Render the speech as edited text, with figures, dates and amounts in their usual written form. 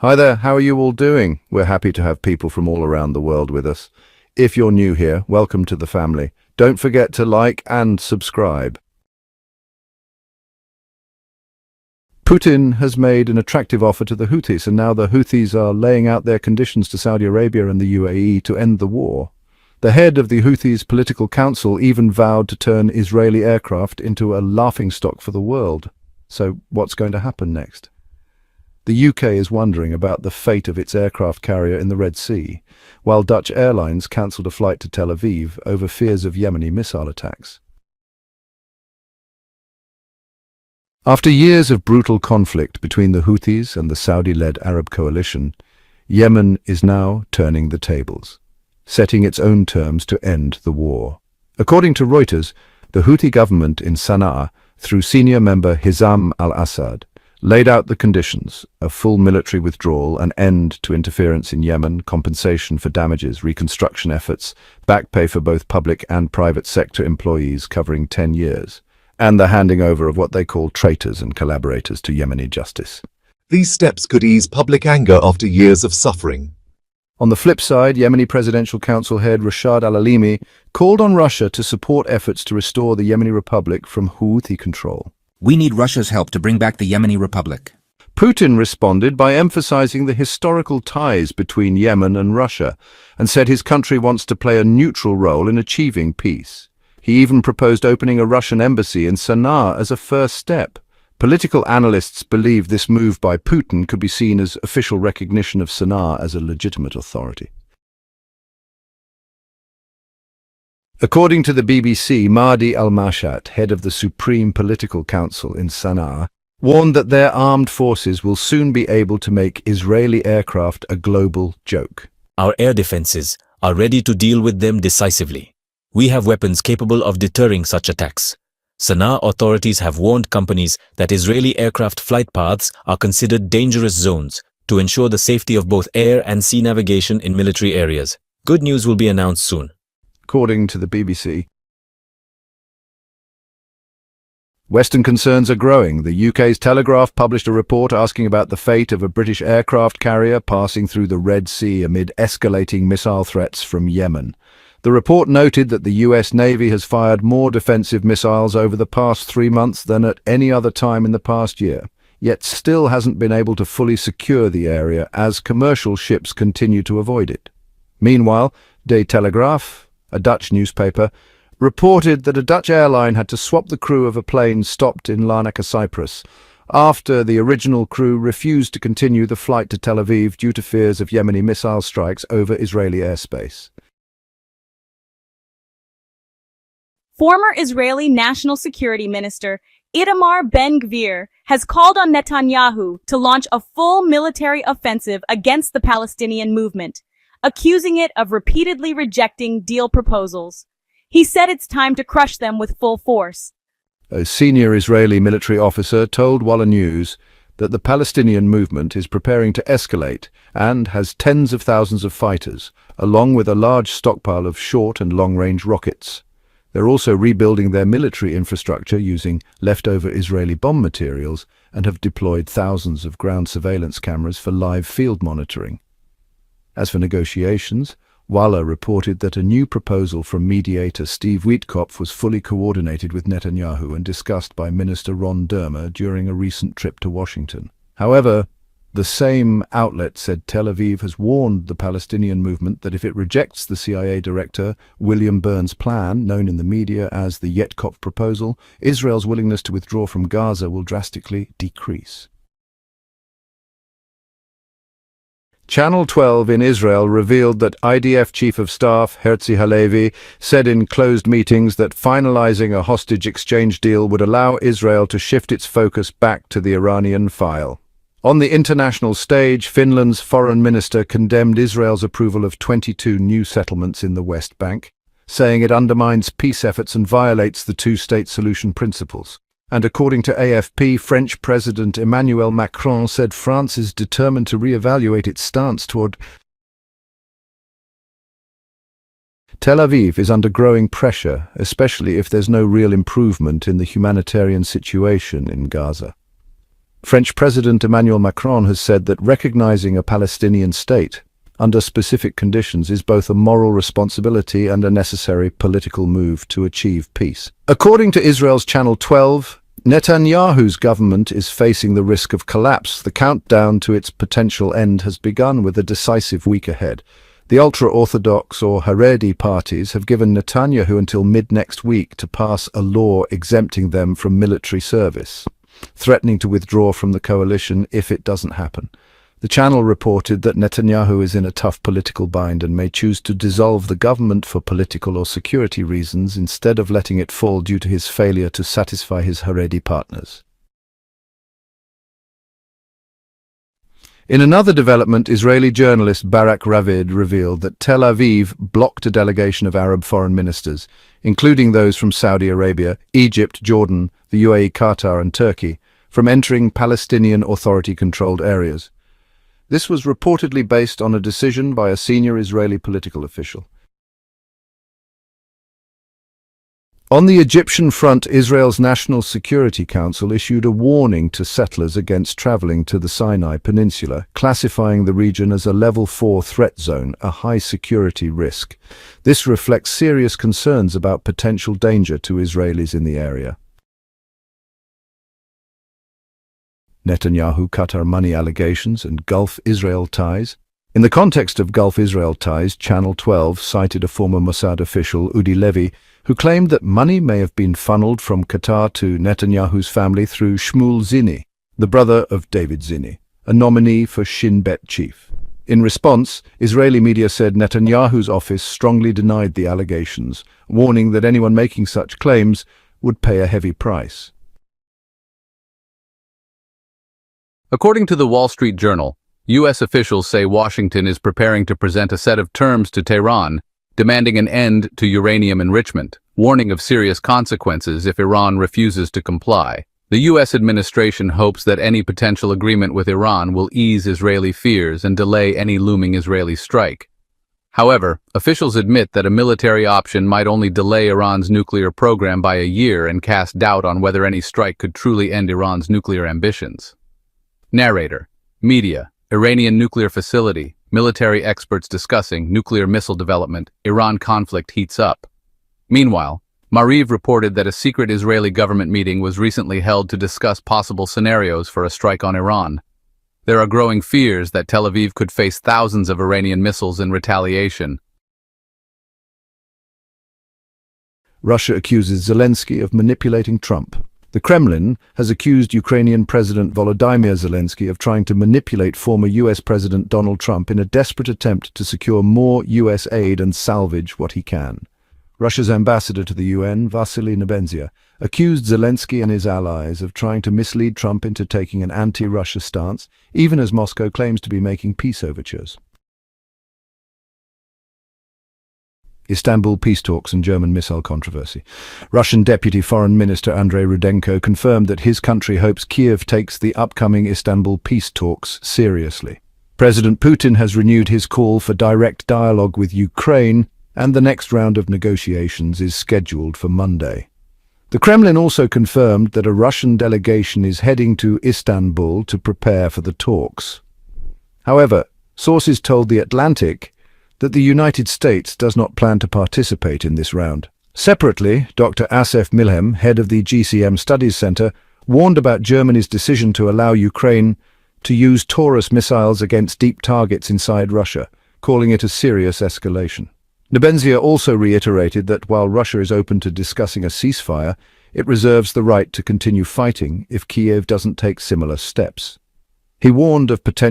Hi there, how are you all doing? We're happy to have people from all around the world with us. If you're new here, welcome to the family. Don't forget to like and subscribe. Putin has made an attractive offer to the Houthis, and now the Houthis are laying out their conditions to Saudi Arabia and the UAE to end the war. The head of the Houthis' political council even vowed to turn Israeli aircraft into a laughingstock for the world. So what's going to happen next? The UK is wondering about the fate of its aircraft carrier in the Red Sea, while Dutch airlines cancelled a flight to Tel Aviv over fears of Yemeni missile attacks. After years of brutal conflict between the Houthis and the Saudi-led Arab coalition, Yemen is now turning the tables, setting its own terms to end the war. According to Reuters, the Houthi government in Sana'a, through senior member Hizam al-Assad, laid out the conditions: a full military withdrawal, an end to interference in Yemen, compensation for damages, reconstruction efforts, back pay for both public and private sector employees covering 10 years, and the handing over of what they call traitors and collaborators to Yemeni justice. These steps could ease public anger after years of suffering. On the flip side, Yemeni Presidential Council head Rashad al-Alimi called on Russia to support efforts to restore the Yemeni Republic from Houthi control. We need Russia's help to bring back the Yemeni Republic. Putin responded by emphasizing the historical ties between Yemen and Russia, and said his country wants to play a neutral role in achieving peace. He even proposed opening a Russian embassy in Sana'a as a first step. Political analysts believe this move by Putin could be seen as official recognition of Sana'a as a legitimate authority. According to the BBC, Mahdi al-Mashat, head of the Supreme Political Council in Sana'a, warned that their armed forces will soon be able to make Israeli aircraft a global joke. Our air defenses are ready to deal with them decisively. We have weapons capable of deterring such attacks. Sana'a authorities have warned companies that Israeli aircraft flight paths are considered dangerous zones to ensure the safety of both air and sea navigation in military areas. Good news will be announced soon. According to the BBC, Western concerns are growing. The UK's Telegraph published a report asking about the fate of a British aircraft carrier passing through the Red Sea amid escalating missile threats from Yemen. The report noted that the US Navy has fired more defensive missiles over the past 3 months than at any other time in the past year, yet still hasn't been able to fully secure the area as commercial ships continue to avoid it. Meanwhile, De Telegraaf, a Dutch newspaper, reported that a Dutch airline had to swap the crew of a plane stopped in Larnaca, Cyprus, after the original crew refused to continue the flight to Tel Aviv due to fears of Yemeni missile strikes over Israeli airspace. Former Israeli National Security Minister Itamar Ben-Gvir has called on Netanyahu to launch a full military offensive against the Palestinian movement, accusing it of repeatedly rejecting deal proposals. He said it's time to crush them with full force. A senior Israeli military officer told Walla News that the Palestinian movement is preparing to escalate and has tens of thousands of fighters, along with a large stockpile of short and long-range rockets. They're also rebuilding their military infrastructure using leftover Israeli bomb materials and have deployed thousands of ground surveillance cameras for live field monitoring. As for negotiations, Walla reported that a new proposal from mediator Steve Wietkopf was fully coordinated with Netanyahu and discussed by Minister Ron Dermer during a recent trip to Washington. However, the same outlet said Tel Aviv has warned the Palestinian movement that if it rejects the CIA director William Burns' plan, known in the media as the Wietkopf proposal, Israel's willingness to withdraw from Gaza will drastically decrease. Channel 12 in Israel revealed that IDF Chief of Staff Herzi Halevi said in closed meetings that finalizing a hostage exchange deal would allow Israel to shift its focus back to the Iranian file. On the international stage, Finland's foreign minister condemned Israel's approval of 22 new settlements in the West Bank, saying it undermines peace efforts and violates the two-state solution principles. And according to AFP, French President Emmanuel Macron said France is determined to re-evaluate its stance toward Tel Aviv is under growing pressure, especially if there's no real improvement in the humanitarian situation in Gaza. French President Emmanuel Macron has said that recognizing a Palestinian state under specific conditions is both a moral responsibility and a necessary political move to achieve peace. According to Israel's Channel 12, Netanyahu's government is facing the risk of collapse. The countdown to its potential end has begun with a decisive week ahead. The ultra-Orthodox or Haredi parties have given Netanyahu until mid-next week to pass a law exempting them from military service, threatening to withdraw from the coalition if it doesn't happen. The channel reported that Netanyahu is in a tough political bind and may choose to dissolve the government for political or security reasons instead of letting it fall due to his failure to satisfy his Haredi partners. In another development, Israeli journalist Barak Ravid revealed that Tel Aviv blocked a delegation of Arab foreign ministers, including those from Saudi Arabia, Egypt, Jordan, the UAE, Qatar and Turkey, from entering Palestinian Authority-controlled areas. This was reportedly based on a decision by a senior Israeli political official. On the Egyptian front, Israel's National Security Council issued a warning to settlers against traveling to the Sinai Peninsula, classifying the region as a Level 4 threat zone, a high-security risk. This reflects serious concerns about potential danger to Israelis in the area. Netanyahu Qatar money allegations and Gulf-Israel ties. In the context of Gulf-Israel ties, Channel 12 cited a former Mossad official, Udi Levy, who claimed that money may have been funneled from Qatar to Netanyahu's family through Shmuel Zini, the brother of David Zini, a nominee for Shin Bet chief. In response, Israeli media said Netanyahu's office strongly denied the allegations, warning that anyone making such claims would pay a heavy price. According to the Wall Street Journal, U.S. officials say Washington is preparing to present a set of terms to Tehran, demanding an end to uranium enrichment, warning of serious consequences if Iran refuses to comply. The U.S. administration hopes that any potential agreement with Iran will ease Israeli fears and delay any looming Israeli strike. However, officials admit that a military option might only delay Iran's nuclear program by a year and cast doubt on whether any strike could truly end Iran's nuclear ambitions. Narrator. Media. Iranian nuclear facility. Military experts discussing nuclear missile development. Iran conflict heats up. Meanwhile, Mariv reported that a secret Israeli government meeting was recently held to discuss possible scenarios for a strike on Iran. There are growing fears that Tel Aviv could face thousands of Iranian missiles in retaliation. Russia accuses Zelensky of manipulating Trump. The Kremlin has accused Ukrainian President Volodymyr Zelensky of trying to manipulate former U.S. President Donald Trump in a desperate attempt to secure more U.S. aid and salvage what he can. Russia's ambassador to the UN, Vasily Nebenzia, accused Zelensky and his allies of trying to mislead Trump into taking an anti-Russia stance, even as Moscow claims to be making peace overtures. Istanbul peace talks and German missile controversy. Russian Deputy Foreign Minister Andrei Rudenko confirmed that his country hopes Kiev takes the upcoming Istanbul peace talks seriously. President Putin has renewed his call for direct dialogue with Ukraine, and the next round of negotiations is scheduled for Monday. The Kremlin also confirmed that a Russian delegation is heading to Istanbul to prepare for the talks. However, sources told The Atlantic that the United States does not plan to participate in this round. Separately, Dr. Asef Milhem, head of the GCM Studies Center, warned about Germany's decision to allow Ukraine to use Taurus missiles against deep targets inside Russia, calling it a serious escalation. Nebenzia also reiterated that while Russia is open to discussing a ceasefire, it reserves the right to continue fighting if Kiev doesn't take similar steps. He warned of potential